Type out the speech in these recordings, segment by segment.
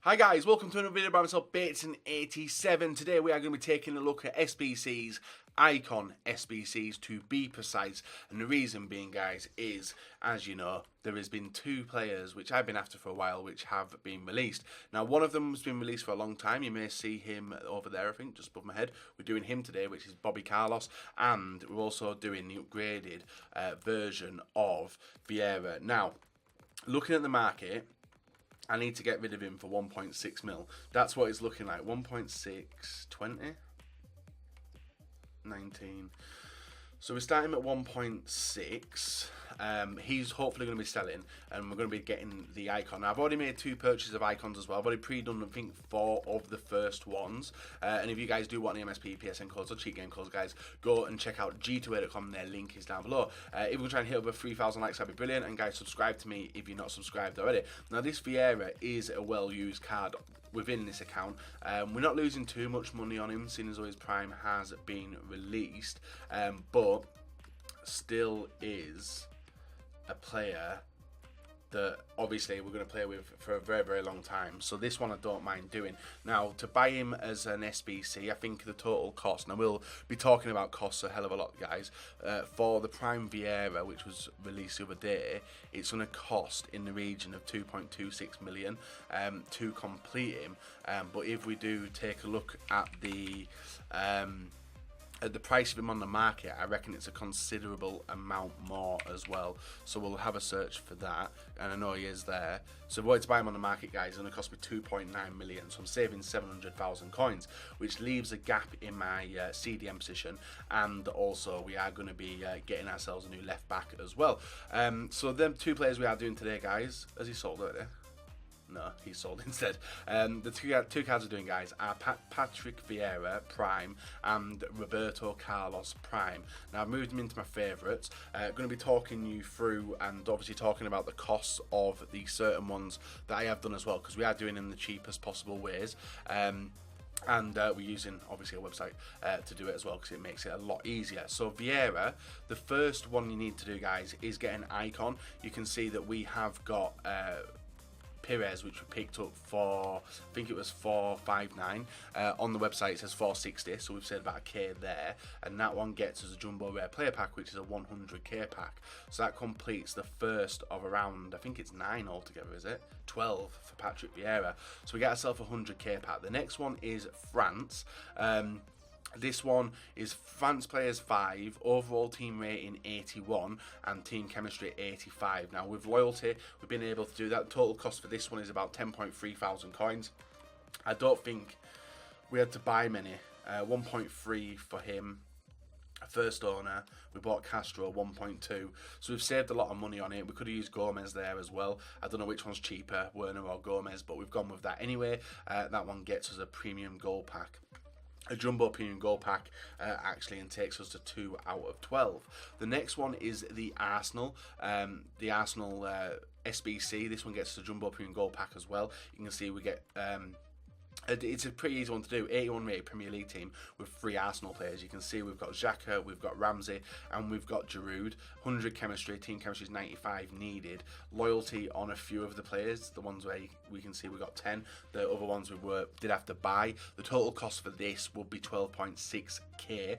Hi guys, welcome to another video by myself, Bateson87. Today we are going to be taking a look at SBC's, Icon SBCs to be precise. And the reason being, guys, is, as you know, there has been two players which I've been after for a while which have been released. Now, one of them has been released for a long time. You may see him over there, I think, just above my head. We're doing him today, which is Roberto Carlos. And we're also doing the upgraded version of Vieira. Now, looking at the market, I need to get rid of him for 1.6 mil. That's what it's looking like. 1.6, 20, 19. So we're starting at 1.6. He's hopefully going to be selling, and we're going to be getting the icon. Now, I've already made 2 purchases of icons as well. I've already pre-done, I think, 4 of the first ones. And if you guys do want the MSP, PSN codes, or cheat game codes, guys, go and check out g2a.com. Their link is down below. If we try and hit over 3,000 likes, that'd be brilliant. And guys, subscribe to me if you're not subscribed already. Now, this Vieira is a well-used card within this account. We're not losing too much money on him, seeing as though his prime has been released, but still is a player that obviously we're going to play with for a very, very long time. So this one I don't mind doing. Now, to buy him as an SBC, I think the total cost, and I will be talking about costs a hell of a lot, guys, for the Prime Vieira, which was released the other day, it's going to cost in the region of 2.26 million to complete him. But if we do take a look at the price of him on the market, I reckon it's a considerable amount more as well. So we'll have a search for that, and I know he is there. So if I were to buy him on the market, guys, it's going to cost me 2.9 million. So I'm saving 700,000 coins, which leaves a gap in my CDM position. And also we are going to be getting ourselves a new left back as well. So them 2 players we are doing today, guys. Has he sold already? No, he sold instead. The two cards we're doing, guys, are Patrick Vieira Prime and Roberto Carlos Prime. Now, I've moved them into my favourites. Going to be talking you through and obviously talking about the costs of the certain ones that I have done as well, because we are doing in the cheapest possible ways. And we're using, obviously, a website to do it as well, because it makes it a lot easier. So Vieira, the first one you need to do, guys, is get an icon. You can see that we have got Perez, which we picked up for, I think it was 459. On the website it says 460, so we've saved about a K there, and that one gets us a jumbo rare player pack, which is a 100k pack. So that completes the first of around, I think it's 9 altogether, is it? 12 for Patrick Vieira. So we get ourselves a 100k pack. The next one is France. This one is France players 5, overall team rating 81, and team chemistry 85. Now, with loyalty, we've been able to do that. The total cost for this one is about 10.3 thousand coins. I don't think we had to buy many. 1.3 for him. First owner, we bought Castro 1.2, so we've saved a lot of money on it. We could have used Gomez there as well. I don't know which one's cheaper, Werner or Gomez, but we've gone with that anyway. That one gets us a premium goal pack, a jumbo premium goal pack, actually, and takes us to 2 out of 12. The next one is the Arsenal. The Arsenal SBC. This one gets us a jumbo premium goal pack as well. You can see we get it's a pretty easy one to do. 81 rated Premier League team with 3 Arsenal players. You can see we've got Xhaka, we've got Ramsey, and we've got Giroud. 100 chemistry, team chemistry is 95 needed. Loyalty on a few of the players. The ones where we can see we got 10. The other ones we did have to buy. The total cost for this will be 12.6k,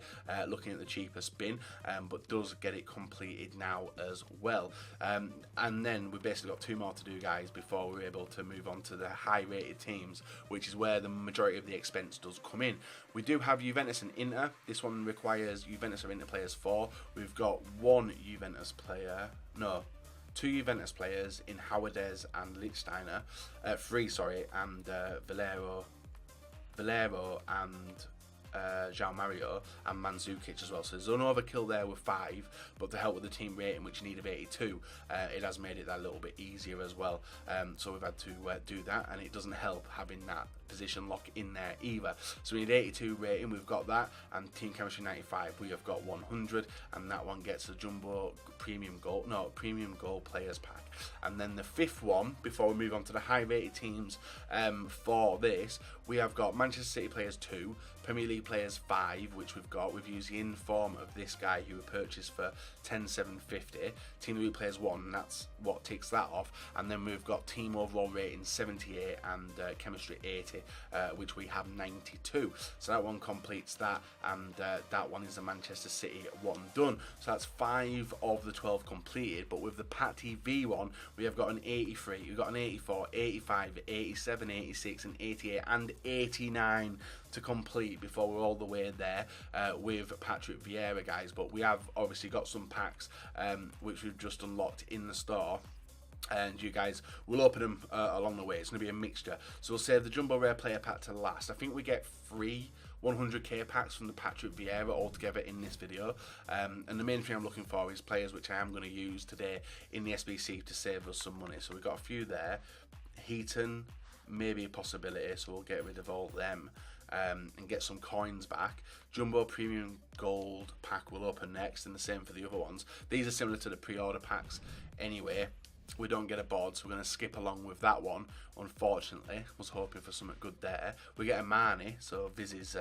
looking at the cheapest bin, but does get it completed now as well. And then we've basically got 2 more to do, guys, before we're able to move on to the high rated teams, which is where the majority of the expense does come in. We do have Juventus and Inter. This one requires Juventus or Inter players 4. We've got 1 Juventus player, no, 2 Juventus players in Howardez and Lichtsteiner, 3, sorry, and Valero and João Mario and Mandzukic as well. So there's an overkill there with 5, but to help with the team rating, which you need of 82, it has made it that little bit easier as well. So we've had to do that, and it doesn't help having that position lock in there either. So we need 82 rating, we've got that, and team chemistry 95, we have got 100, and that one gets the jumbo premium gold players pack. And then the fifth one, before we move on to the high rated teams for this, we have got Manchester City players 2, Premier League players 5, which we've used the inform of this guy who we purchased for 10,750. Team League players 1, and that's what ticks that off. And then we've got team overall rating 78 and chemistry 80, which we have 92. So that one completes that, and that one is the Manchester City one done. So that's 5 of the 12 completed. But with the Pat TV one, we have got an 83, we've got an 84, 85, 87, 86, and 88, and 89 to complete before we're all the way there with Patrick Vieira, guys. But we have obviously got some packs which we've just unlocked in the store, and you guys will open them along the way. It's going to be a mixture, so we'll save the jumbo rare player pack to last. I think we get 3 100k packs from the Patrick Vieira altogether in this video, and the main thing I'm looking for is players which I am going to use today in the SBC to save us some money. So we've got a few there. Heaton, maybe a possibility, so we'll get rid of all them and get some coins back. Jumbo premium gold pack will open next, and the same for the other ones. These are similar to the pre-order packs anyway. We don't get a board, so we're going to skip along with that one. Unfortunately, was hoping for something good there. We get a Marnie, so Viz's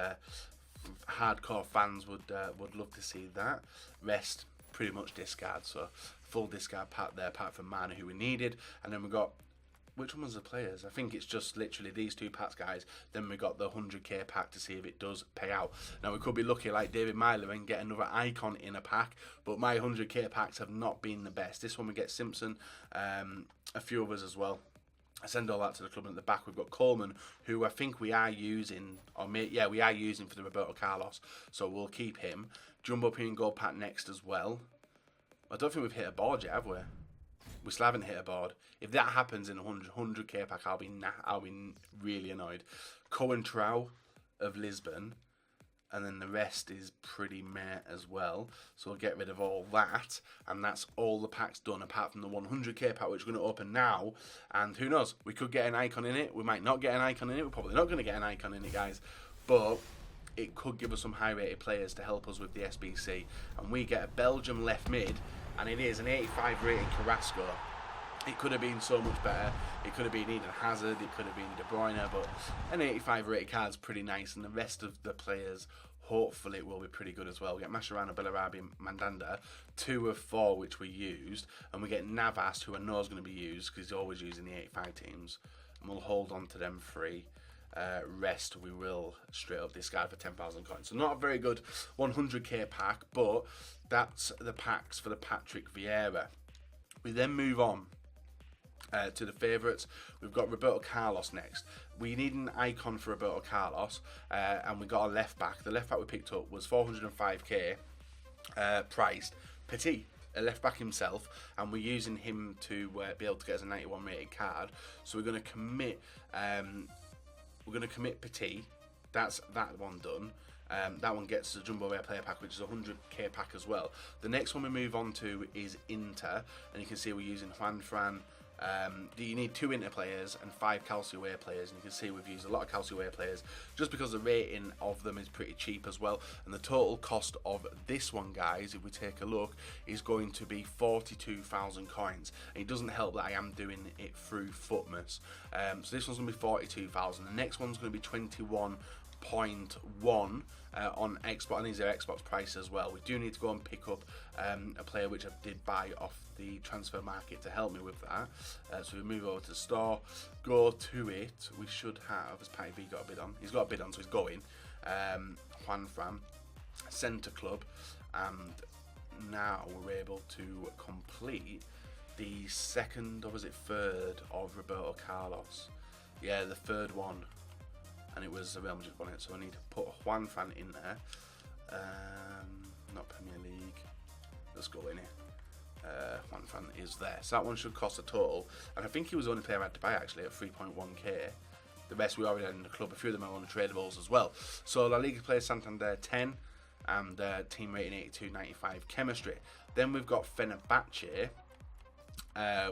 hardcore fans would love to see that. Rest pretty much discard, so full discard pack there, apart from Marnie, who we needed. And then we got, which one was the players? I think it's just literally these 2 packs, guys. Then we got the 100k pack to see if it does pay out. Now we could be lucky like David Myler and get another icon in a pack, but my 100k packs have not been the best. This one we get Simpson, a few others as well. I send all that to the club, and at the back we've got Coleman, who I think we are using, we are using for the Roberto Carlos, so we'll keep him. Jumbo premium gold pack next as well. I don't think we've hit a board yet, have we? We still haven't hit a board. If that happens in a 100k pack, I'll be really annoyed. Cohen Trow of Lisbon, and then the rest is pretty meh as well. So we'll get rid of all that, and that's all the packs done, apart from the 100k pack, which we're going to open now. And who knows? We could get an icon in it. We might not get an icon in it. We're probably not going to get an icon in it, guys. But it could give us some high-rated players to help us with the SBC. And we get a Belgium left mid, and it is an 85 rated Carrasco. It could have been so much better. It could have been Eden Hazard, it could have been De Bruyne, but an 85 rated card's pretty nice, and the rest of the players hopefully will be pretty good as well. We get Mascherano, Bellarabi, Mandanda, 2 of 4 which we used, and we get Navas, who I know is going to be used because he's always using the 85 teams, and we'll hold on to them 3. Rest we will straight up discard for 10,000 coins. So not a very good 100k pack, but that's the packs for the Patrick Vieira. We then move on to the favourites. We've got Roberto Carlos next. We need an icon for Roberto Carlos, and we got a left back. The left back we picked up was 405k priced. Petit, a left back himself, and we're using him to be able to get us a 91 rated card. So we're going to commit. We're going to commit Petit. That's that one done. That one gets the Jumbo Rare Player Pack, which is a 100k pack as well. The next one we move on to is Inter, and you can see we're using Juan Fran. You need 2 Inter players and 5 Calcio-Away players, and you can see we've used a lot of Calcio-Away players just because the rating of them is pretty cheap as well. And the total cost of this one, guys, if we take a look, is going to be 42,000 coins. And it doesn't help that I am doing it through Footmas. So this one's going to be 42,000. The next one's going to be 21.1 on Xbox, and these are Xbox prices as well. We do need to go and pick up a player which I did buy off the transfer market to help me with that. So we move over to the store, go to it. We should have, as Patty V got a bid on, he's got a bid on, so he's going. Juan Fran, Centre Club, and now we're able to complete the second, or was it third, of Roberto Carlos. Yeah, the third one. And it was a Real Madrid on it, so I need to put Juan Fran in there. Not Premier League. Let's go in here. Juan Fran is there. So that one should cost a total. And I think he was the only player I had to buy actually at 3.1k. The rest we already had in the club. A few of them are untradables as well. So La Liga player Santander 10 and team rating 82.95 chemistry. Then we've got Fenerbahce,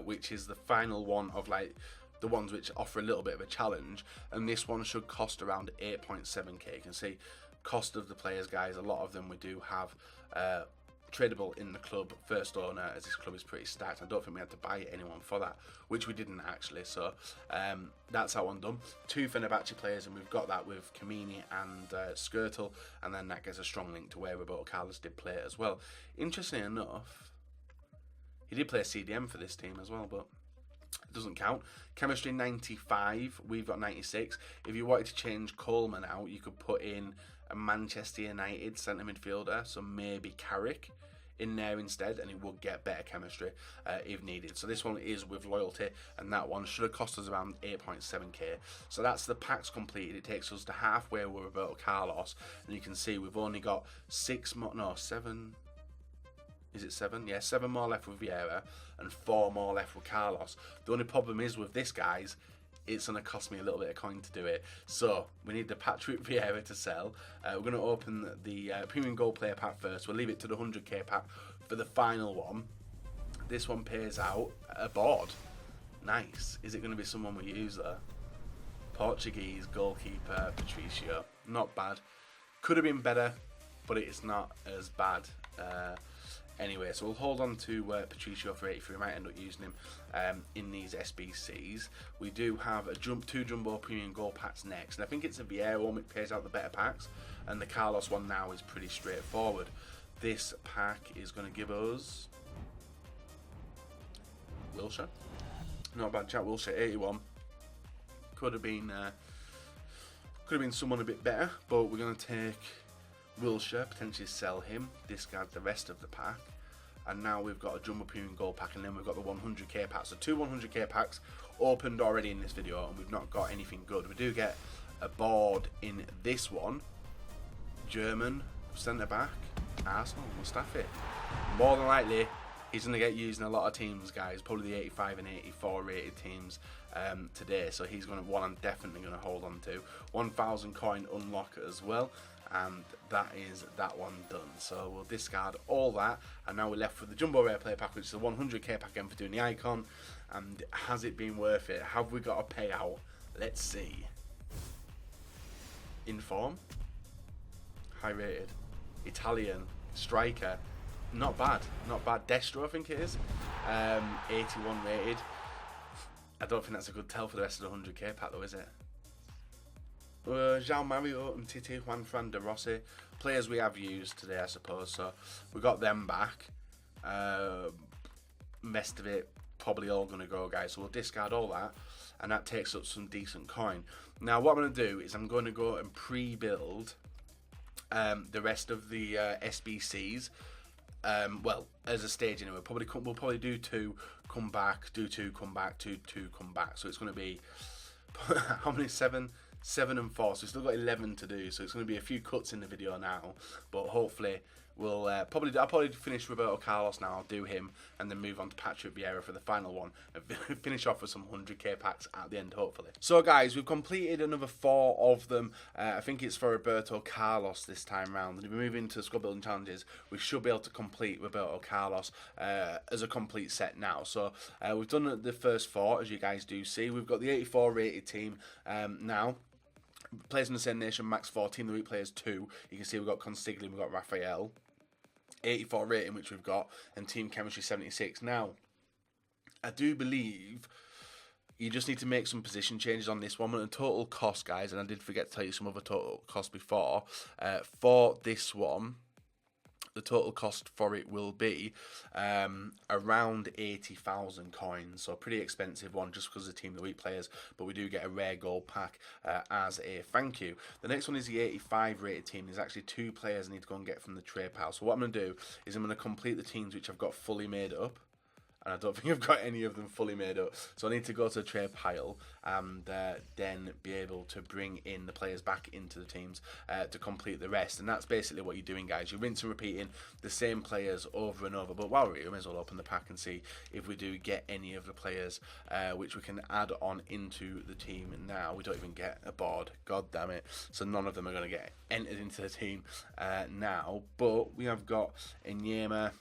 which is the final one of like the ones which offer a little bit of a challenge, and this one should cost around 8.7k. You can see cost of the players, guys. A lot of them we do have tradable in the club first owner, as this club is pretty stacked. I don't think we had to buy anyone for that, which we didn't actually. So that's that one done. 2 Fenerbahce players, and we've got that with Kamini and Skirtle, and then that gets a strong link to where Roberto Carlos did play as well. Interestingly enough, he did play CDM for this team as well, but it doesn't count. Chemistry 95, we've got 96. If you wanted to change Coleman out, you could put in a Manchester United centre midfielder, so maybe Carrick in there instead, and it would get better chemistry if needed. So this one is with loyalty, and that one should have cost us around 8.7k. So that's the packs completed. It takes us to halfway with Roberto Carlos, and you can see we've only got 7. Is it 7? Yeah, 7 more left with Vieira and 4 more left with Carlos. The only problem is with this, guys, it's going to cost me a little bit of coin to do it. So we need the Patrick Vieira to sell. We're going to open the Premium Gold Player Pack first. We'll leave it to the 100k pack for the final one. This one pays out a board. Nice. Is it going to be someone we use there? Portuguese goalkeeper Patricio. Not bad. Could have been better, but it's not as bad. Anyway, so we'll hold on to Patricio for 83. We might end up using him in these SBCs. We do have a 2 Jumbo Premium Gold packs next, and I think it's a Vieira one which pays out the better packs, and the Carlos one now is pretty straightforward. This pack is going to give us Wilshere. Not bad, Jack Wilshere, 81. Could have been someone a bit better, but we're going to take Wilshere, potentially sell him, discard the rest of the pack, and now we've got a Jumbo Premium Gold pack, and then we've got the 100k pack. So 2 100k packs opened already in this video, and we've not got anything good. We do get a board in this one. German centre back, Arsenal, Mustafi. More than likely, he's going to get used in a lot of teams, guys. Probably the 85 and 84 rated teams today. So he's going to one I'm definitely going to hold on to. 1,000 coin unlock as well. And that is that one done. So we'll discard all that, and now we're left with the Jumbo Rare Player Pack, which is the 100k pack again for doing the icon. And has it been worth it? Have we got a payout? Let's see. Inform, high rated, Italian striker, not bad, not bad. Destro, I think it is, 81 rated. I don't think that's a good tell for the rest of the 100k pack though, is it? João Mario, Titi, Juan Fran de Rossi, players we have used today, I suppose. So we got them back. Rest of it probably all going to go, guys. So we'll discard all that, and that takes up some decent coin. Now what I'm going to do is I'm going to go and pre-build the rest of the SBCs. Well, as a stage anyway. We'll probably do 2, come back, do 2, come back, 2, come back. So it's going to be how many? 7 and 4, so we've still got 11 to do, so it's going to be a few cuts in the video now, but hopefully we'll I'll probably finish Roberto Carlos now. I'll do him and then move on to Patrick Vieira for the final one and finish off with some 100k packs at the end, hopefully. So guys, we've completed another 4 of them. I think it's for Roberto Carlos this time round, and if we move into squad building challenges, we should be able to complete Roberto Carlos as a complete set now. So we've done the first 4, as you guys do see. We've got the 84 rated team now. Players in the same nation, max 4, team of the week players 2. You can see we've got Consigli, we've got Raphael. 84 rating, which we've got, and team chemistry 76. Now, I do believe you just need to make some position changes on this one. And the total cost, guys, and I did forget to tell you some other total cost before, for this one, the total cost for it will be around 80,000 coins. So a pretty expensive one just because of the team of the week players, but we do get a rare gold pack as a thank you. The next one is the 85 rated team. There's actually 2 players I need to go and get from the trade pile. So what I'm going to do is I'm going to complete the teams which I've got fully made up. And I don't think I've got any of them fully made up. So I need to go to the trade pile and then be able to bring in the players back into the teams to complete the rest. And that's basically what you're doing, guys. You're rinsing and repeating the same players over and over. But while we're here, we may as well open the pack and see if we do get any of the players which we can add on into the team now. We don't even get a board. God damn it. So none of them are going to get entered into the team now. But we have got Enyema,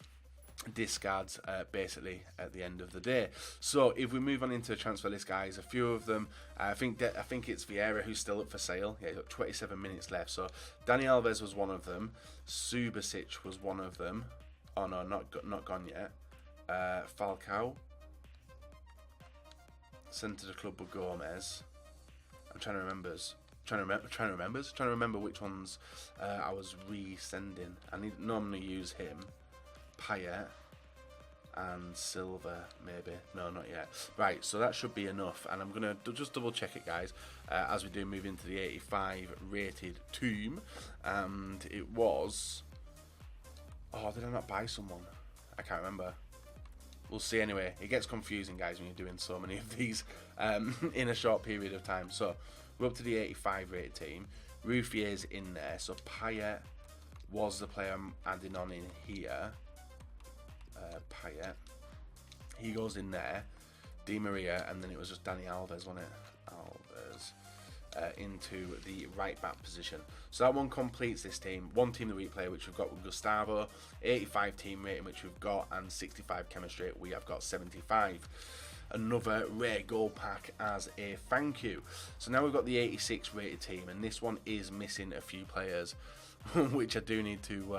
discards basically at the end of the day. So if we move on into the transfer list, guys, a few of them, I think it's Vieira who's still up for sale. Yeah, he's got 27 minutes left. So Dani Alves was one of them. Subasic was one of them. Oh no, not gone yet. Falcao sent to the club with Gomez. I'm trying to remember which ones I was resending. I normally use him. Payet and Silva, maybe. No, not yet. Right, so that should be enough, and I'm going to just double check it, guys, as we do move into the 85 rated team. And it was... Oh, did I not buy someone? I can't remember. We'll see anyway. It gets confusing, guys, when you're doing so many of these in a short period of time. So we're up to the 85 rated team. Ruffier's in there, so Payet was the player I'm adding on in here. Payet, he goes in there. Di Maria, and then it was just Dani Alves, wasn't it? Alves into the right back position. So that one completes this team. One team of the week player, which we've got with Gustavo, 85 team rating, which we've got, and 65 chemistry. We have got 75. Another rare gold pack as a thank you. So now we've got the 86 rated team, and this one is missing a few players, which I do need to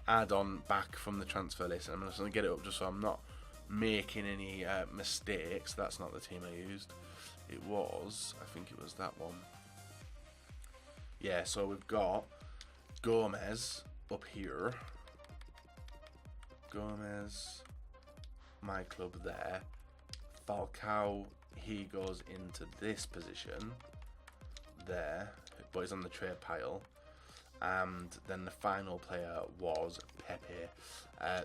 add on back from the transfer list. And I'm just going to get it up just so I'm not making any mistakes. That's not the team I used. It was, I think it was that one. Yeah, so we've got Gomez up here. Gomez, my club there. Falcao, he goes into this position there, but he's on the trade pile. And then the final player was Pepe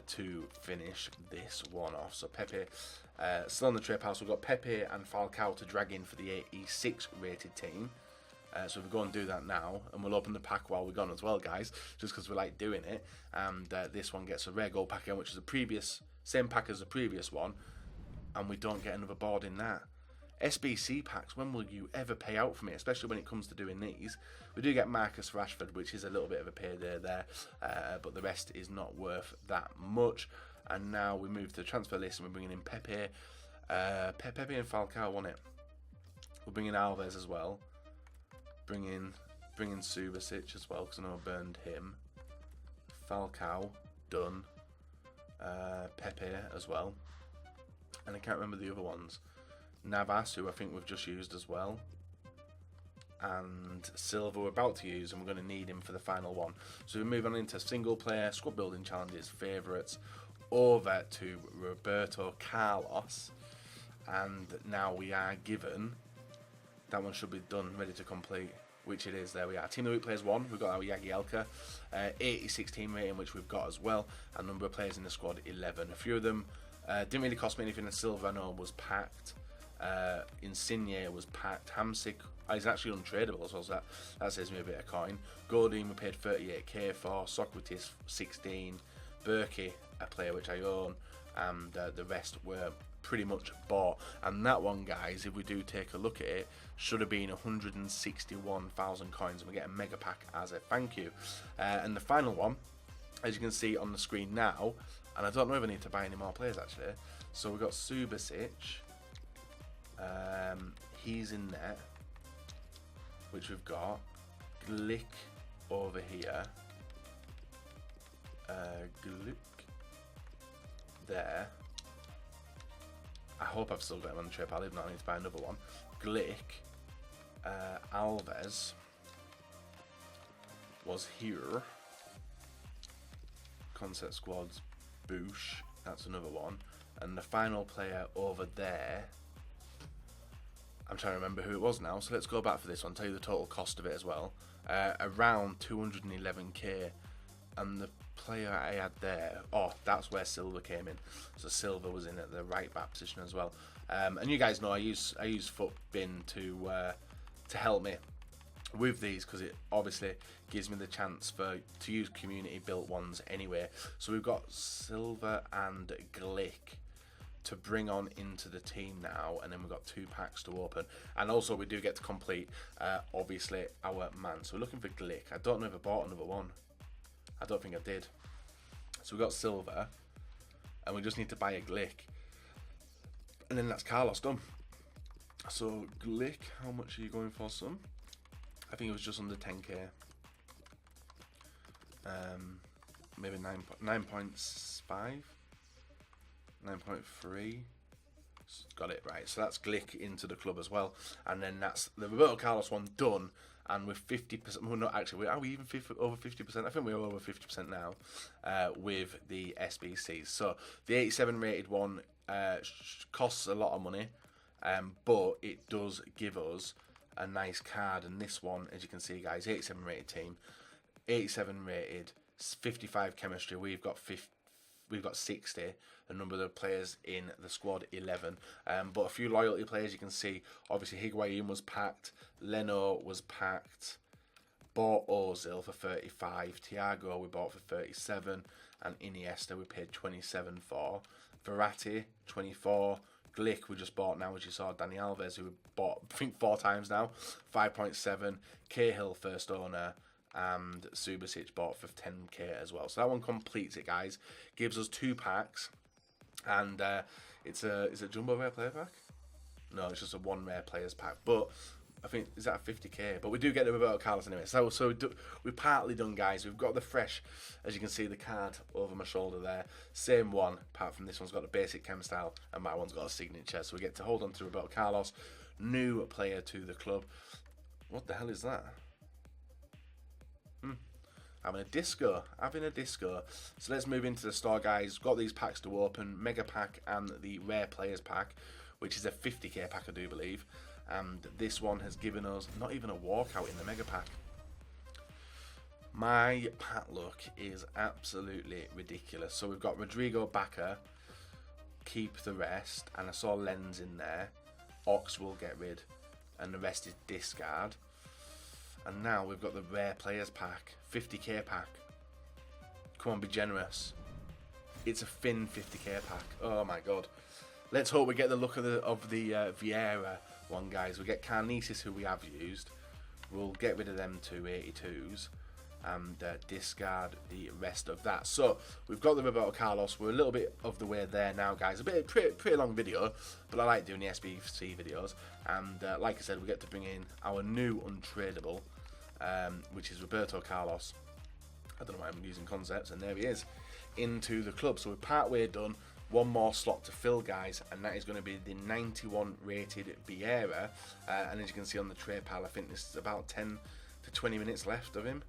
to finish this one off. So Pepe still on the trade pile. So we've got Pepe and Falcao to drag in for the 86 rated team. So we'll go and do that now, and we'll open the pack while we're gone as well, guys, just because we like doing it. And this one gets a rare gold pack again, which is the same pack as the previous one, and we don't get another board in that. SBC packs, when will you ever pay out for me, especially when it comes to doing these? We do get Marcus Rashford, which is a little bit of a payday there, but the rest is not worth that much. And now we move to the transfer list, and we're bringing in Pepe. Pepe and Falcao won it. We're bringing Alves as well. Bring in Subasic as well, because I know I burned him. Falcao, done. Pepe as well. And I can't remember the other ones. Navas, who I think we've just used as well. And Silva we're about to use, and we're going to need him for the final one. So we move on into single player, squad building challenges, favourites, over to Roberto Carlos. And now we are given... That one should be done, ready to complete, which it is. There we are. Team of the week players 1. We've got our Jagielka, 86 team rating, which we've got as well. And number of players in the squad, 11. A few of them didn't really cost me anything. The Silva, no, was packed. Insigne was packed. Hamsik, he's actually untradeable as well, so that saves me a bit of coin. Godin we paid 38k for. Socrates 16. Berkey, a player which I own, and the rest were pretty much bought. And that one, guys, if we do take a look at it, should have been 161,000 coins, and we get a mega pack as a thank you. And the final one, as you can see on the screen now, and I don't know if I need to buy any more players actually. So we've got Subasic, he's in there, which we've got Glick over here, Glick there. I hope I've still got him on the trip. If not, I need to buy another one. Glick, Alves was here. Concept squads, Boosh, that's another one. And the final player over there, I'm trying to remember who it was now, so let's go back for this one, tell you the total cost of it as well. Around 211k, and the player I had there, oh, that's where Silva came in. So Silva was in at the right back position as well. And you guys know I use FootBin to help me with these, because it obviously gives me the chance to use community built ones anyway. So we've got Silva and Glick to bring on into the team now, and then we've got 2 packs to open, and also we do get to complete obviously our man. So we're looking for Glick. I don't know if I bought another one. I don't think I did. So we've got Silva, and we just need to buy a GULLIT, and then that's Carlos done. So GULLIT, how much are you going for, son? I think it was just under 10k. Maybe 9.5, 9.3. Got it right. So that's GULLIT into the club as well, and then that's the Roberto Carlos one done. And with 50%, well, not actually, are we even over 50%? I think we're over 50% now with the SBCs. So the 87 rated one costs a lot of money, but it does give us a nice card. And this one, as you can see, guys, 87 rated team, 87 rated, 55 chemistry. We've got 60. The number of the players in the squad, 11. But a few loyalty players, you can see, obviously Higuain was packed, Leno was packed, bought Ozil for 35, Thiago we bought for 37, and Iniesta we paid 27 for. Verratti, 24. GULLIT we just bought now, as you saw, Dani Alves, who we bought, I think, 4 times now, 5.7. Cahill, first owner, and Subasic bought for 10k as well. So that one completes it, guys. Gives us 2 packs, and it's a jumbo rare player pack. No, it's just a 1 rare players pack. But I think is that a 50k. But we do get the Roberto Carlos anyway. So we're partly done, guys. We've got the fresh, as you can see, the card over my shoulder there. Same one, apart from this one's got the basic chem style, and my one's got a signature. So we get to hold on to Roberto Carlos, new player to the club. What the hell is that? Having a disco. So let's move into the store, guys. Got these packs to open, mega pack and the rare players pack, which is a 50k pack, I do believe. And this one has given us not even a walkout in the mega pack. My pack look is absolutely ridiculous. So we've got Rodrigo Backer, keep the rest, and I saw Lens in there. Ox will get rid, and the rest is discard. And now we've got the rare players pack, 50k pack. Come on, be generous. It's a Finn 50k pack. Oh my god. Let's hope we get the look of the Vieira one, guys. We get Carnices, who we have used. We'll get rid of them 282s and discard the rest of that. So we've got the Roberto Carlos. We're a little bit of the way there now, guys. Pretty long video, but I like doing the SBC videos. And like I said, we get to bring in our new untradeable, which is Roberto Carlos. I don't know why I'm using concepts, and there he is, into the club. So we're part way done. One more slot to fill, guys, and that is going to be the 91 rated Vieira. And as you can see on the trade pile, I think this is about 10 to 20 minutes left of him.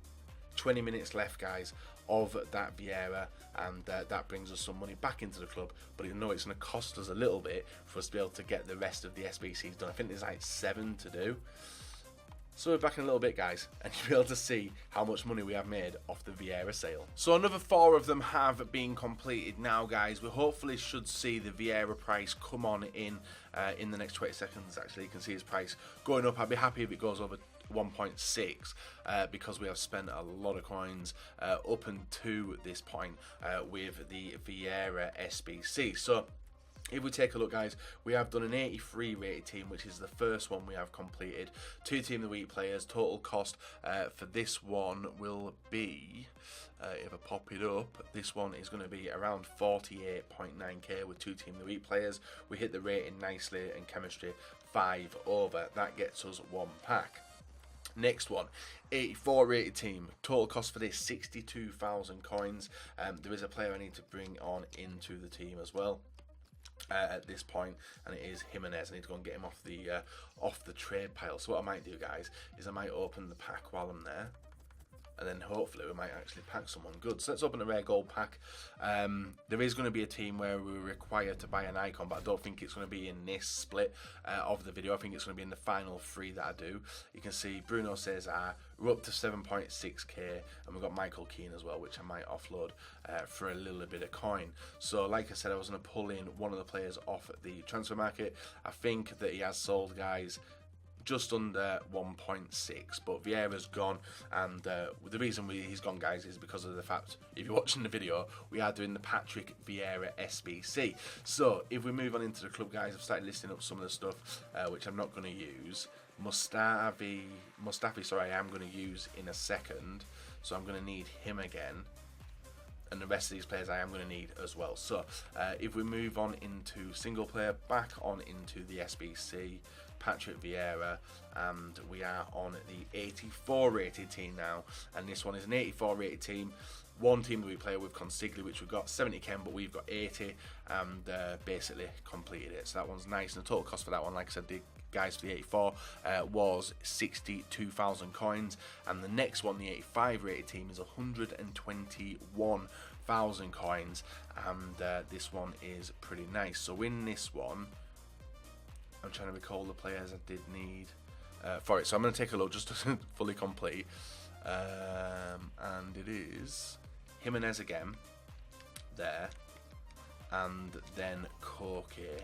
20 minutes left, guys, of that Vieira, and that brings us some money back into the club. But you know it's going to cost us a little bit for us to be able to get the rest of the SBCs done. I think there's like 7 to do. So we're back in a little bit, guys, and you'll be able to see how much money we have made off the Vieira sale. So another 4 of them have been completed now, guys. We hopefully should see the Vieira price come on in the next 20 seconds. Actually, you can see his price going up. I'd be happy if it goes over 1.6 because we have spent a lot of coins up until this point with the Vieira SBC. So if we take a look, guys, we have done an 83 rated team, which is the first one we have completed. 2 team of the week players. Total cost for this one will be, if I pop it up, this one is going to be around 48.9k with 2 team of the week players. We hit the rating nicely, and chemistry 5 over. That gets us 1 pack. Next one, 84 rated team. Total cost for this 62,000 coins. There is a player I need to bring on into the team as well at this point, and it is Jimenez. I need to go and get him off the trade pile. So what I might do, guys, is I might open the pack while I'm there, and then hopefully we might actually pack someone good. So let's open a rare gold pack. There is going to be a team where we're required to buy an icon, but I don't think it's going to be in this split of the video. I think it's going to be in the final 3 that I do. You can see Bruno Cesar, we're up to 7.6k, and we've got Michael Keane as well, which I might offload for a little bit of coin. So like I said, I was going to pull in one of the players off the transfer market. I think that he has sold, guys, just under 1.6, but Vieira's gone, and the reason he's gone, guys, is because of the fact, if you're watching the video, we are doing the Patrick Vieira SBC. So if we move on into the club, guys, I've started listing up some of the stuff which I'm not going to use. Mustafi, sorry, I am going to use in a second, so I'm going to need him again. and the rest of these players I am going to need as well. So if we move on into single player, back on into the SBC, Patrick Vieira, and we are on the 84 rated team now, and this one is an 84 rated team. One team that we play with Consigli, which we've got 70k, but we've got 80, and basically completed it. So that one's nice, and the total cost for that one, like I said, the guys for the 84 was 62,000 coins, and the next one, the 85 rated team, is 121,000 coins, and this one is pretty nice. So in this one, I'm trying to recall the players I did need for it, so I'm going to take a look just to fully complete, and it is Jimenez again there, and then Koke,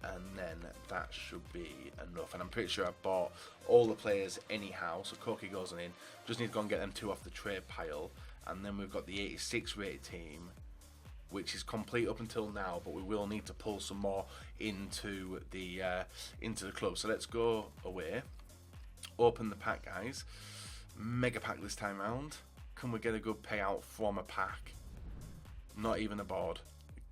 and then that should be enough. And I'm pretty sure I bought all the players anyhow, so Koke goes on in. Just need to go and get them two off the trade pile, and then we've got the 86 rated team, which is complete up until now, but we will need to pull some more into the club. So let's go away, open the pack, guys. Mega pack this time round. Can we get a good payout from a pack? Not even a board.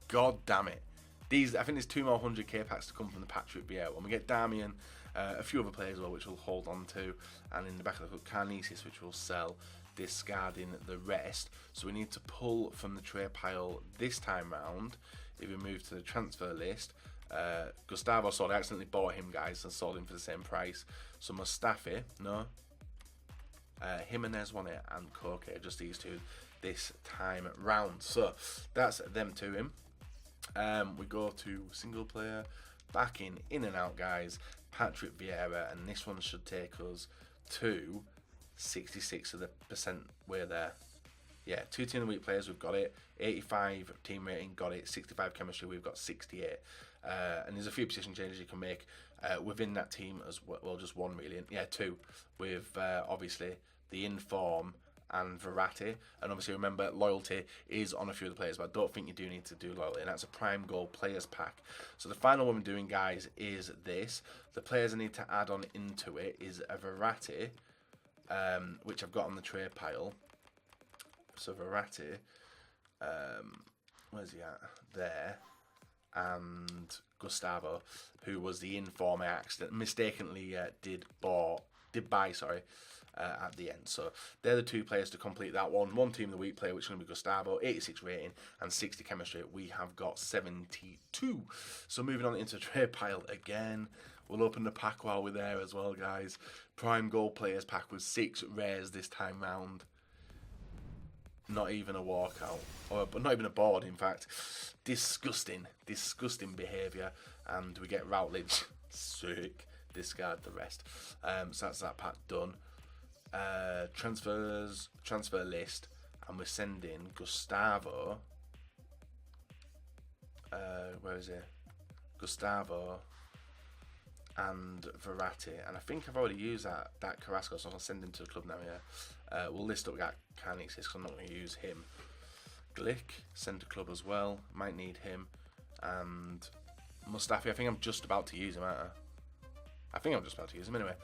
God damn it. These, I think there's 2 more 100k packs to come from the Patrick Vieira. When we get Damian, a few other players as well, which we'll hold on to, and in the back of the club, Carnesis, which we'll sell, discarding the rest. So we need to pull from the trade pile this time round. If we move to the transfer list, Gustavo sold. I accidentally bought him, guys, and sold him for the same price. So Mustafi, no. Jimenez won it, and Koke, just these two this time round. So that's them to him. We go to single player, back in and out, guys. Patrick Vieira, and this one should take us to 66 of the percent we're there. Yeah, 2 team of the week players, we've got it. 85 team rating, got it. 65 chemistry, we've got 68. And there's a few position changes you can make within that team as well. Well, just one really. Yeah, 2 with obviously the inform and Verratti, and obviously remember loyalty is on a few of the players, but I don't think you do need to do loyalty, and that's a prime goal players pack. So the final one we're doing, guys, is this. The players I need to add on into it is a Verratti, which I've got on the trade pile. So Verratti, where's he at? There. And Gustavo, who was the inform I mistakenly did buy, at the end. So they're the 2 players to complete that one. One team of the week player, which is going to be Gustavo, 86 rating and 60 chemistry. We have got 72. So moving on into the trade pile again. We'll open the pack while we're there as well, guys. Prime gold players pack with 6 rares this time round. Not even a walkout, but not even a board, in fact. Disgusting behaviour. And we get Routledge. Sick. Discard the rest. So that's that pack done. Transfer list, and we're sending Gustavo. Where is it? Gustavo and Verratti, and I think I've already used that Carrasco, so I'll send him to the club now. Yeah, we'll list up that Carnesis because I'm not going to use him. Glick, send to club as well. Might need him, and Mustafi. I think I'm just about to use him, aren't I? I think I'm just about to use him anyway.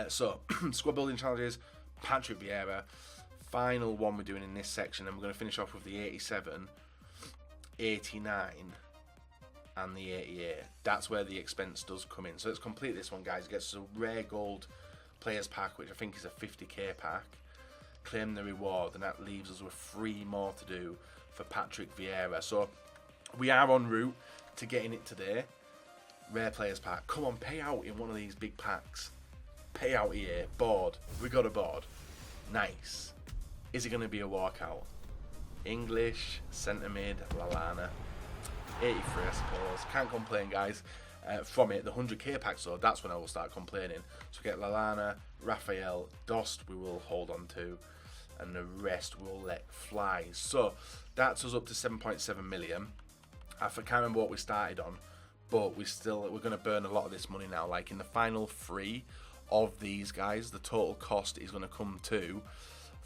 So, squad building challenges, Patrick Vieira. Final one we're doing in this section, and we're going to finish off with the 87, 89, and the 88. That's where the expense does come in. So let's complete this one, guys. It gets us a rare gold players pack, which I think is a 50k pack. Claim the reward, and that leaves us with 3 more to do for Patrick Vieira. So we are en route to getting it today. Rare players pack. Come on, pay out in one of these big packs. Pay out here. Board. We got a board. Nice. Is it going to be a walkout? English, centre mid, Lallana. 83, I suppose. Can't complain, guys. From it, the 100k pack, so that's when I will start complaining. So we get Lallana, Raphael, Dost we will hold on to, and the rest we'll let fly. So that's us up to 7.7 million. I can't remember what we started on, but we're going to burn a lot of this money now. Like in the final 3 of these guys, the total cost is going to come to,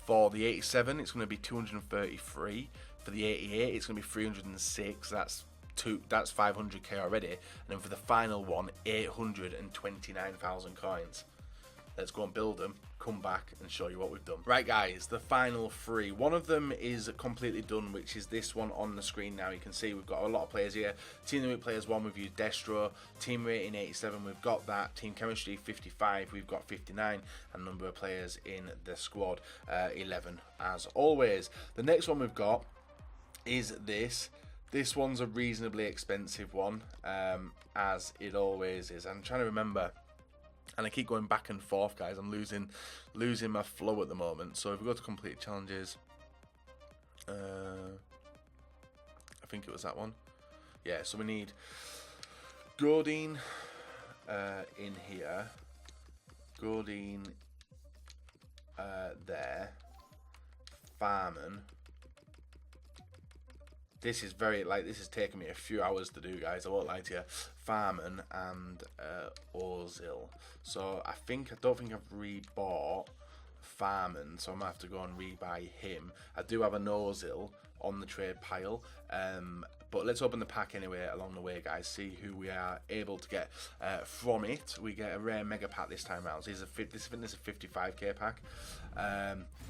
for the 87 it's going to be 233, for the 88 it's going to be 306. That's 500k already, and then for the final one, 829,000 coins. Let's go and build them, come back and show you what we've done. Right guys, the final 3. One of them is completely done, which is this one on the screen now. You can see we've got a lot of players here. Team Limit Players 1, we've used Destro. Team Rating 87, we've got that. Team Chemistry 55, we've got 59. And number of players in the squad, 11 as always. The next one we've got is this. This one's a reasonably expensive one, as it always is. I'm trying to remember. And I keep going back and forth, guys. I'm losing my flow at the moment. So if we go to complete challenges, I think it was that one. Yeah, so we need Gordine in here. Gordine there. Farman. This is this is taking me a few hours to do, guys. I won't lie to you. Farman and Ozil. So I don't think I've rebought Farman, so I'm gonna have to go and rebuy him. I do have an Ozil on the trade pile, but let's open the pack anyway along the way, guys. See who we are able to get from it. We get a rare mega pack this time around. So this is a 55k pack.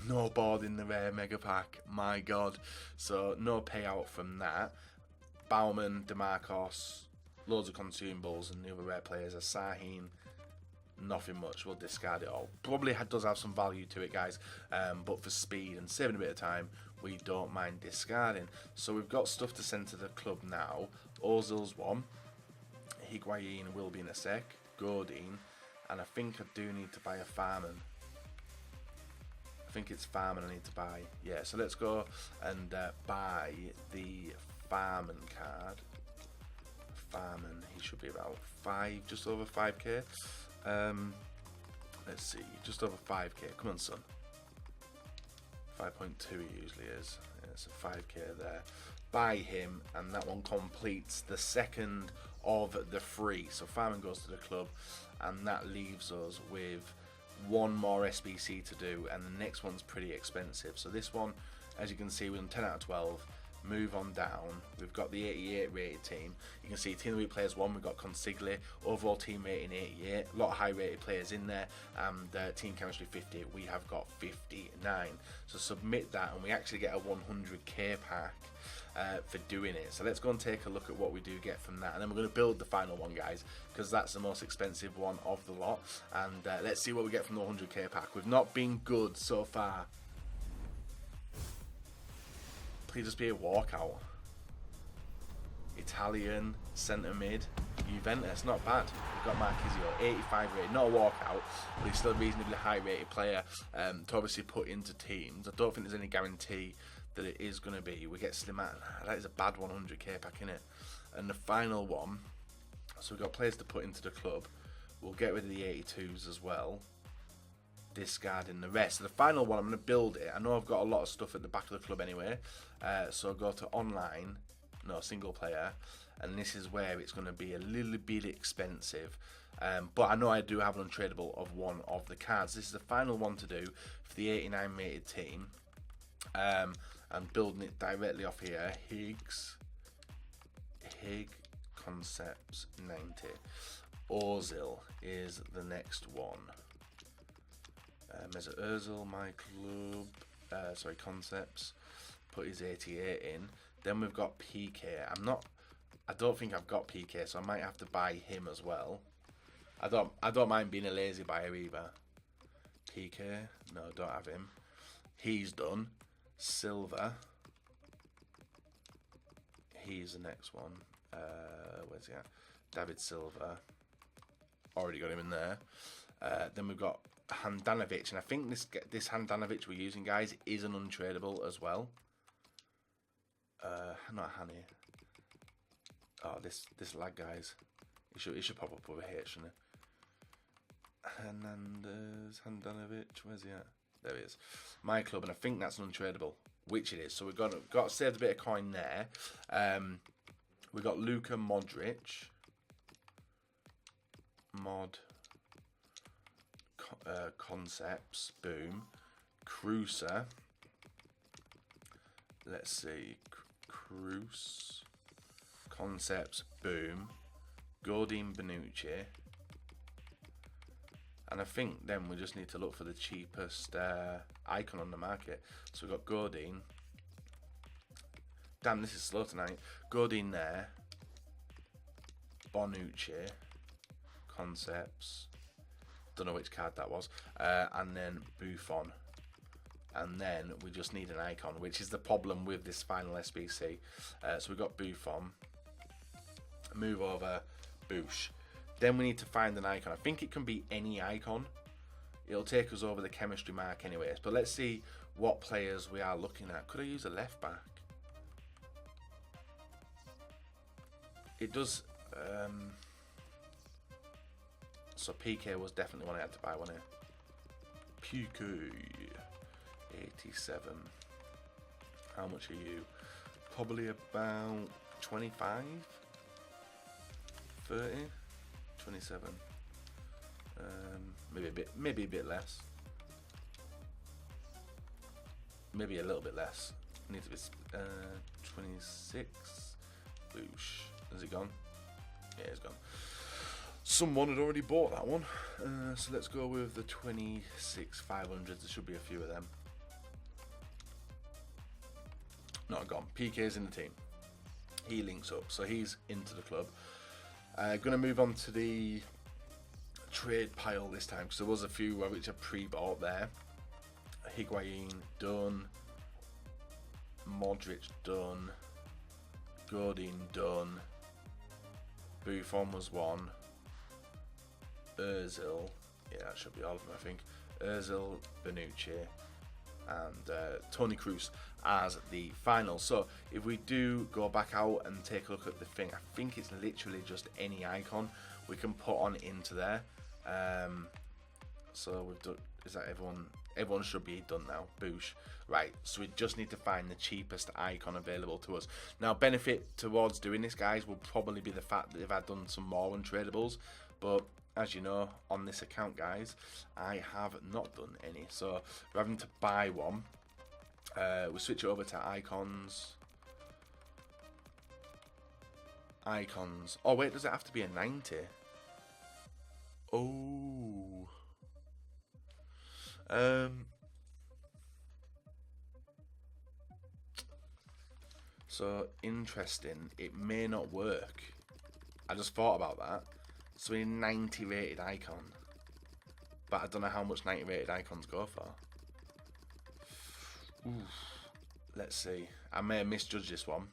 No board in the rare mega pack, my god. So no payout from that. Bauman, DeMarcos, loads of consumables, and the other rare players are Sahin. Nothing much, we'll discard it all. Probably does have some value to it, guys, but for speed and saving a bit of time, we don't mind discarding. So we've got stuff to send to the club now. Ozil's one. Higuain will be in a sec. Godin. And I think I do need to buy a Farman. I think it's Farman I need to buy. Yeah, so let's go and buy the Farman card. Farman, he should be about just over 5k. Let's see, just over 5k. Come on, son. 5.2 he usually is. Yeah, so 5k there. Buy him, and that one completes the second of the 3. So Farman goes to the club, and that leaves us with one more SBC to do, and the next one's pretty expensive. So this one, as you can see, we're on 10 out of 12. Move on down, we've got the 88 rated team. You can see Team Elite Players 1, we've got Consigli, overall team rating 88, a lot of high rated players in there, and Team Chemistry 50, we have got 59. So submit that, and we actually get a 100k pack for doing it. So let's go and take a look at what we do get from that, and then we're going to build the final one, guys, because that's the most expensive one of the lot. And let's see what we get from the 100k pack. We've not been good so far. Please just be a walkout. Italian, centre mid, Juventus, not bad. We've got Marquisio, 85 rated, not a walkout, but he's still a reasonably high rated player to obviously put into teams. I don't think there's any guarantee that it is going to be. We get Slimani, that is a bad 100k pack, innit? And the final one, so we've got players to put into the club. We'll get rid of the 82s as well. Discarding the rest. So the final one, I'm going to build it. I know I've got a lot of stuff at the back of the club anyway, so I'll go to online, no, single player, and this is where it's going to be a little bit expensive, but I know I do have an untradeable of one of the cards. This is the final one to do for the 89 rated team. I'm building it directly off here. Hig Concepts 90. Ozil is the next one. Mesut Ozil, my club, sorry, Concepts, put his 88 in. Then we've got PK. I don't think I've got PK, so I might have to buy him as well. I don't mind being a lazy buyer either. PK, no, don't have him. He's done. Silva, he's the next one. Where's he at? David Silva, already got him in there. Then we've got Handanovic, and I think this Handanovic we're using, guys, is an untradeable as well. Not Hanny. Oh, this lag, guys. It should pop up over here, shouldn't it? Hernandez, Handanovic, where's he at? There he is. My club, and I think that's an untradeable, which it is. So we've got to save a bit of coin there. We've got Luka Modric. Concepts, boom. Cruiser. Let's see. Cruz. Concepts, boom. Gordine Bonucci. And I think then we just need to look for the cheapest icon on the market. So we've got Godin. Damn, this is slow tonight. Godin there. Bonucci. Concepts. Don't know which card that was. And then Buffon. And then we just need an icon, which is the problem with this final SBC. So we've got Buffon. Move over. Boosh. Then we need to find an icon. I think it can be any icon. It'll take us over the chemistry mark anyways. But let's see what players we are looking at. Could I use a left back? It does. So PK was definitely one I had to buy, wasn't it? PK 87. How much are you? Probably about 25, 30. 27, maybe a bit less, maybe a little bit less. Needs to be 26. Boosh. Has it gone? Yeah, it's gone. Someone had already bought that one, so let's go with the 26 500s. There should be a few of them. Not gone. PK's in the team. He links up, so he's into the club. Gonna move on to the trade pile this time, because there was a few which are pre-bought there. Higuain done, Modric done, Godin done, Buffon was one, Ozil, yeah, that should be all of them, I think. Ozil, Bonucci, and Toni Kroos as the final. So if we do go back out and take a look at the thing, I think it's literally just any icon we can put on into there. So we've done, is that everyone should be done now. Boosh. Right, so we just need to find the cheapest icon available to us. Now, benefit towards doing this, guys, will probably be the fact that if I've done some more untradables, but as you know, on this account, guys, I have not done any. So we're having to buy one. We'll switch it over to icons. Icons. Oh, wait, does it have to be a 90? Oh. So, interesting. It may not work. I just thought about that. So, a 90 rated icon. But I don't know how much 90 rated icons go for. Oof. Let's see. I may have misjudged this one.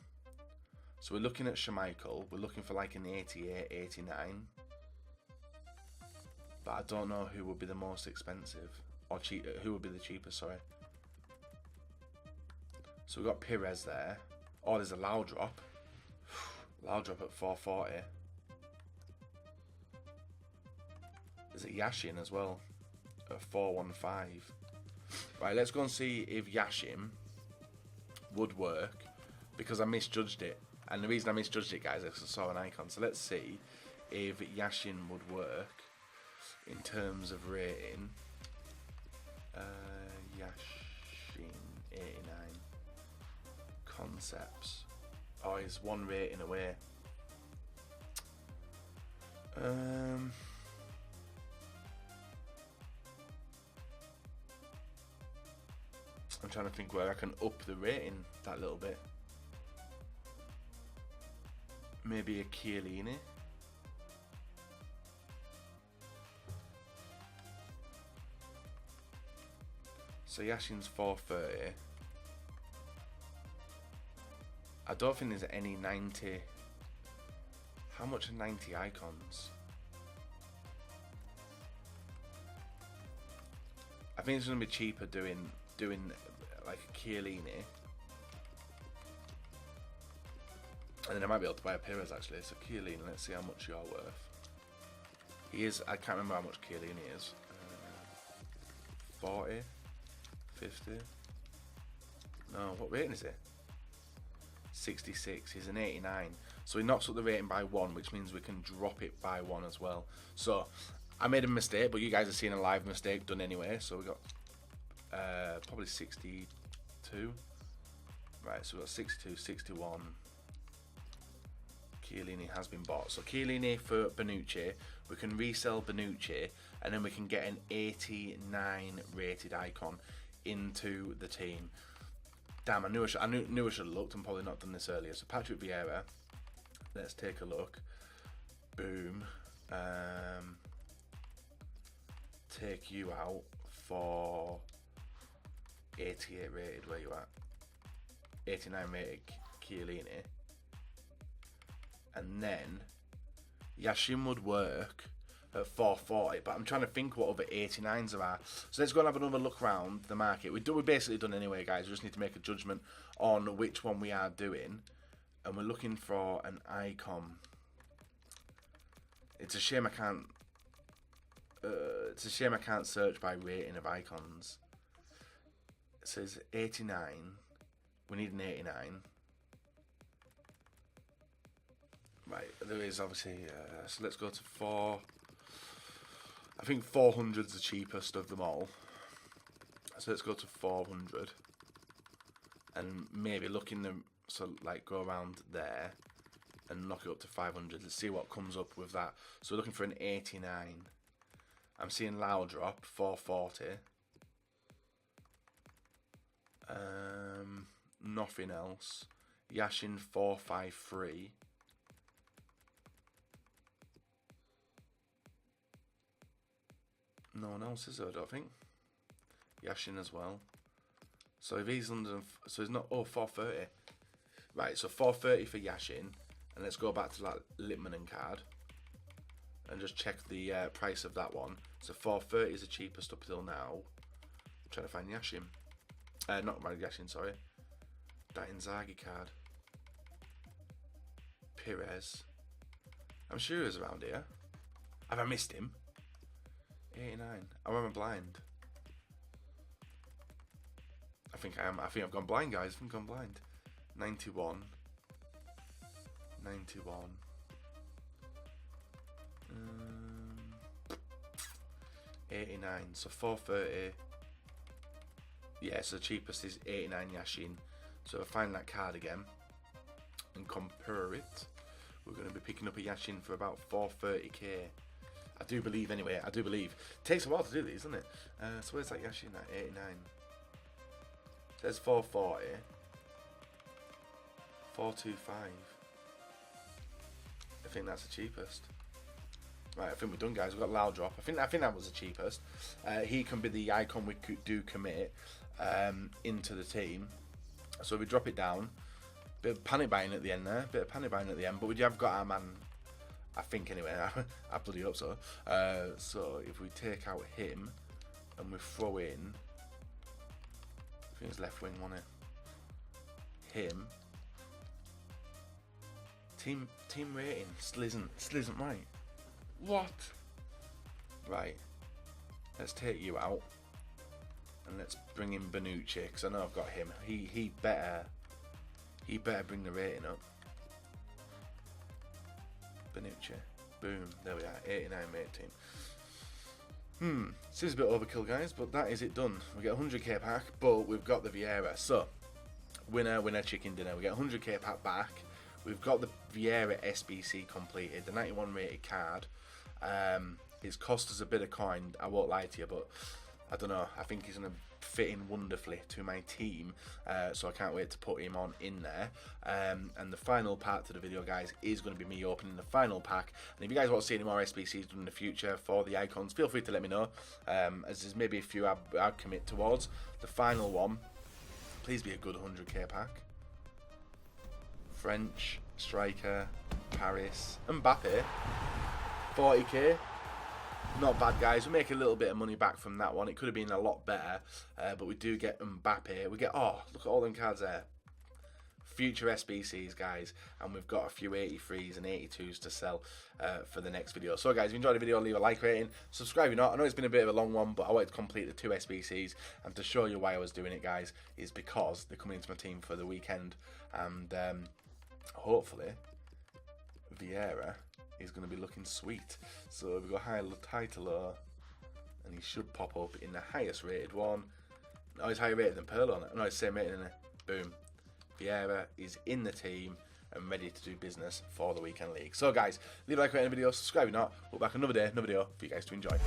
So we're looking at Schmeichel. We're looking for like an 88, 89. But I don't know who would be the most expensive. Or cheap. Who would be the cheapest, sorry. So we've got Perez there. Oh, there's a loud drop. Loud drop at 440. There's a Yashin as well. At 415. Right, let's go and see if Yashin would work, because I misjudged it. And the reason I misjudged it, guys, is because I saw an icon. So let's see if Yashin would work in terms of rating. Yashin 89. Concepts. Oh, he's one rating away. I'm trying to think where I can up the rating that little bit. Maybe a Chiellini. So Yashin's 430. I don't think there's any 90. How much are 90 icons? I think it's going to be cheaper doing like a Chiellini. And then I might be able to buy a Perez actually. So Chiellini, let's see how much you are worth. He is, I can't remember how much Chiellini is. 40? 50? No, what rating is it? 66, he's an 89. So he knocks up the rating by 1, which means we can drop it by 1 as well. So I made a mistake, but you guys are seeing a live mistake done anyway. So we got probably 62. Right, so we've got 62, 61. Chiellini has been bought. So Chiellini for Bonucci. We can resell Bonucci, and then we can get an 89 rated icon into the team. Damn, I knew I should have looked and probably not done this earlier. So Patrick Vieira, let's take a look. Boom. Take you out for 88 rated. Where you at? 89 rated Chiellini. And then Yashin would work at 440, but I'm trying to think what other 89s there are. So let's go and have another look around the market. We're basically done anyway, guys. We just need to make a judgment on which one we are doing, and we're looking for an icon. It's a shame I can't. It's a shame I can't search by rating of icons. It says 89. We need an 89. Right, there is obviously. So let's go to 4. I think 400's the cheapest of them all. So let's go to 400, and maybe look in them. So like go around there and knock it up to 500. Let's see what comes up with that. So we're looking for an 89. I'm seeing Loudrop 440. Nothing else. Yashin 453. No one else is there, I don't think. Yashin as well. So if he's under, so he's not. Oh, 430. Right, so 430 for Yashin, and let's go back to that Litmanen card and just check the price of that one. So 430 is the cheapest up till now. I'm trying to find Yashin. Not Yashin, sorry. That Inzaghi card. Perez. I'm sure he's around here. Have I missed him? 89. Oh, am I blind? I think I am. I think I've gone blind, guys. I think I'm blind. 91. 91. 89. So 430. Yeah, so the cheapest is 89 Yashin. So if I find that card again and compare it, we're going to be picking up a Yashin for about 430k. I do believe anyway. I do believe. It takes a while to do these, doesn't it? So where's that Yashin at? 89. There's 440. 425. I think that's the cheapest. Right, I think we're done, guys. We've got Loudrop. I think that was the cheapest. He can be the icon we do commit into the team. So we drop it down. Bit of panic buying at the end there. Bit of panic buying at the end. But we have got our man, I think anyway. I bloody hope so. So if we take out him and we throw in, I think it's left wing, wasn't it? Him. Team rating still isn't right. What? Right. Let's take you out and let's bring in Bonucci, because I know I've got him. He better bring the rating up. Bonucci. Boom. There we are. 89 mate team. Seems a bit overkill, guys, but that is it done. We get 100k pack, but we've got the Vieira. So winner chicken dinner. We get 100k pack back. We've got the Vieira SBC completed, the 91 rated card. It's cost us a bit of coin, I won't lie to you, but I don't know, I think he's going to fit in wonderfully to my team, so I can't wait to put him on in there. And the final part to the video, guys, is going to be me opening the final pack. And if you guys want to see any more SBCs done in the future for the icons, feel free to let me know, as there's maybe a few I'd commit towards. The final one, please be a good 100k pack. French striker, Paris, Mbappe, 40k. Not bad, guys. We make a little bit of money back from that one. It could have been a lot better, but we do get Mbappe. We get, oh, look at all them cards there. Future SBCs, guys, and we've got a few 83s and 82s to sell for the next video. So, guys, if you enjoyed the video, leave a like rating, subscribe if you're not. I know it's been a bit of a long one, but I wanted to complete the 2 SBCs, and to show you why I was doing it, guys, is because they're coming into my team for the weekend, and hopefully Vieira is going to be looking sweet. So we've got high to low, and he should pop up in the highest rated one. Oh, he's higher rated than Pearl on it. No, it's the same rating, isn't it? Boom. Vieira is in the team, and ready to do business for the weekend league. So guys, leave a like on the video, subscribe if not. We'll be back another day, another video for you guys to enjoy.